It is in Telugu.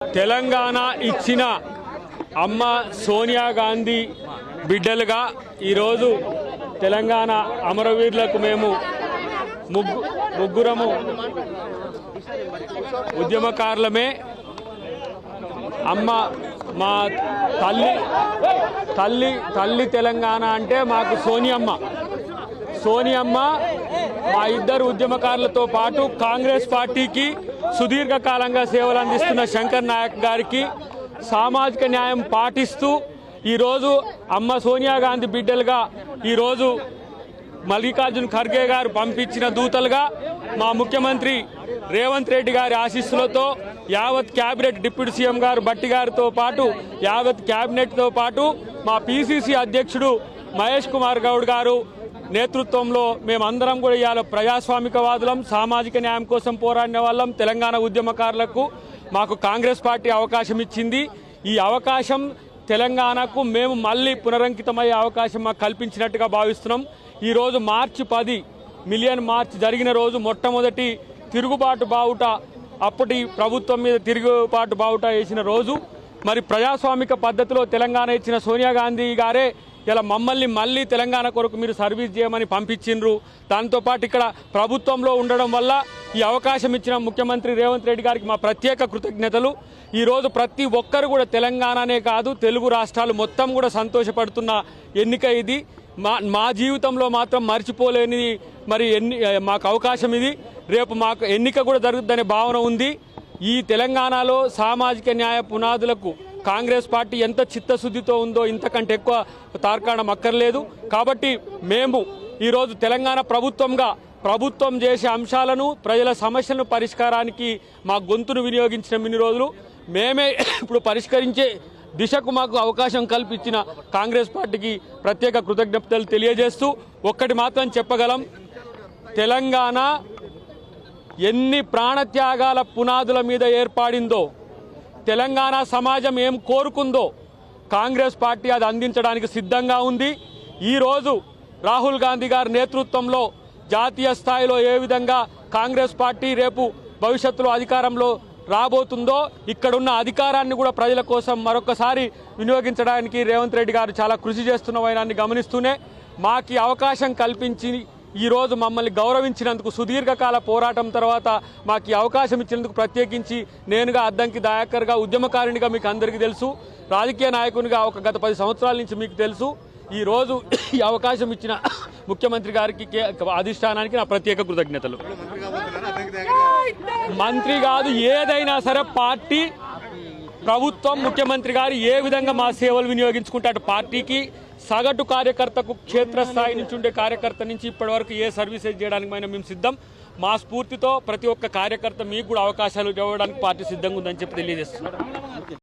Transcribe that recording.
తెలంగాణ ఇచ్చిన అమ్మ సోనియా గాంధీ బిడ్డలుగా ఈరోజు తెలంగాణ అమరవీరులకు మేము ముగ్గురము ఉద్యమకారులమే. అమ్మ మా తల్లి తెలంగాణ అంటే మాకు సోనియమ్మ మా ఇద్దరు ఉద్యమకారులతో పాటు కాంగ్రెస్ పార్టీకి సుదీర్ఘకాలంగా సేవలు అందిస్తున్న శంకర్ నాయక్ గారికి సామాజిక న్యాయం పాటిస్తూ ఈరోజు అమ్మ సోనియా గాంధీ బిడ్డలుగా ఈరోజు మల్లికార్జున్ ఖర్గే గారు పంపించిన దూతలుగా మా ముఖ్యమంత్రి రేవంత్ రెడ్డి గారి ఆశీస్సులతో యావత్ క్యాబినెట్ డిప్యూటీ సీఎం గారు బట్టి గారితో పాటు యావత్ క్యాబినెట్తో పాటు మా పిసిసి అధ్యక్షుడు మహేష్ కుమార్ గౌడ్ గారు నేతృత్వంలో మేమందరం కూడా ఇవాళ ప్రజాస్వామికవాదులం, సామాజిక న్యాయం కోసం పోరాడిన వాళ్ళం. తెలంగాణ ఉద్యమకారులకు మాకు కాంగ్రెస్ పార్టీ అవకాశం ఇచ్చింది. ఈ అవకాశం తెలంగాణకు మేము మళ్ళీ పునరంకితమయ్యే అవకాశం మాకు కల్పించినట్టుగా భావిస్తున్నాం. ఈరోజు మార్చి 10 మిలియన్ మార్చ్ జరిగిన రోజు మొట్టమొదటి తిరుగుబాటు బావుట, అప్పటి ప్రభుత్వం మీద తిరుగుబాటు బావుట వేసిన రోజు. మరి ప్రజాస్వామిక పద్ధతిలో తెలంగాణ ఇచ్చిన సోనియా గాంధీ గారే ఇలా మమ్మల్ని మళ్ళీ తెలంగాణ కొరకు మీరు సర్వీస్ చేయమని పంపించిండ్రు. దాంతోపాటు ఇక్కడ ప్రభుత్వంలో ఉండడం వల్ల ఈ అవకాశం ఇచ్చిన ముఖ్యమంత్రి రేవంత్ రెడ్డి గారికి మా ప్రత్యేక కృతజ్ఞతలు. ఈరోజు ప్రతి ఒక్కరు కూడా తెలంగాణనే కాదు తెలుగు రాష్ట్రాలు మొత్తం కూడా సంతోషపడుతున్న ఎన్నిక ఇది. మా జీవితంలో మాత్రం మర్చిపోలేని మరి మాకు అవకాశం ఇది. రేపు మాకు ఎన్నిక కూడా జరుగుతుందనే భావన ఉంది. ఈ తెలంగాణలో సామాజిక న్యాయ పునాదులకు కాంగ్రెస్ పార్టీ ఎంత చిత్తశుద్ధితో ఉందో ఇంతకంటే ఎక్కువ తార్కాణం అక్కర్లేదు. కాబట్టి మేము ఈరోజు తెలంగాణ ప్రభుత్వం చేసే అంశాలను, ప్రజల సమస్యలను పరిష్కారానికి మా గొంతును వినియోగించిన ఇన్ని రోజులు మేమే ఇప్పుడు పరిష్కరించే దిశకు మాకు అవకాశం కల్పించిన కాంగ్రెస్ పార్టీకి ప్రత్యేక కృతజ్ఞతలు తెలియజేస్తూ ఒక్కటి మాత్రం చెప్పగలం, తెలంగాణ ఎన్ని ప్రాణత్యాగాల పునాదుల మీద ఏర్పడిందో, తెలంగాణ సమాజం ఏం కోరుకుందో కాంగ్రెస్ పార్టీ అది అందించడానికి సిద్ధంగా ఉంది. ఈరోజు రాహుల్ గాంధీ గారి నేతృత్వంలో జాతీయ స్థాయిలో ఏ విధంగా కాంగ్రెస్ పార్టీ రేపు భవిష్యత్తులో అధికారంలో రాబోతుందో, ఇక్కడున్న అధికారాన్ని కూడా ప్రజల కోసం మరొకసారి వినియోగించడానికి రేవంత్ రెడ్డి గారు చాలా కృషి చేస్తున్న వైనాన్ని గమనిస్తూనే మాకు అవకాశం కల్పించి ఈరోజు మమ్మల్ని గౌరవించినందుకు, సుదీర్ఘకాల పోరాటం తర్వాత మాకు అవకాశం ఇచ్చినందుకు ప్రత్యేకించి నేనుగా అద్దంకి దయాకర్గా ఉద్యమకారునిగా మీకు అందరికీ తెలుసు, రాజకీయ నాయకునిగా ఒక గత 10 సంవత్సరాల నుంచి మీకు తెలుసు. ఈరోజు ఈ అవకాశం ఇచ్చిన ముఖ్యమంత్రి గారికి అధిష్టానానికి నా ప్రత్యేక కృతజ్ఞతలు. మంత్రి కాదు, ఏదైనా సరే పార్టీ, ప్రభుత్వం, ముఖ్యమంత్రి గారు ఏ విధంగా మా సేవలు వినియోగించుకుంటే పార్టీకి సగటు కార్యకర్తకు, క్షేత్రస్థాయి నుంచి ఉండే కార్యకర్త నుంచి ఇప్పటి వరకు ఏ సర్వీసెస్ చేయడానికి మేము సిద్ధం. మా స్ఫూర్తితో ప్రతి ఒక్క కార్యకర్త మీకు కూడా అవకాశాలు ఇవ్వడానికి పార్టీ సిద్ధంగా ఉందని చెప్పి తెలియజేస్తున్నాం.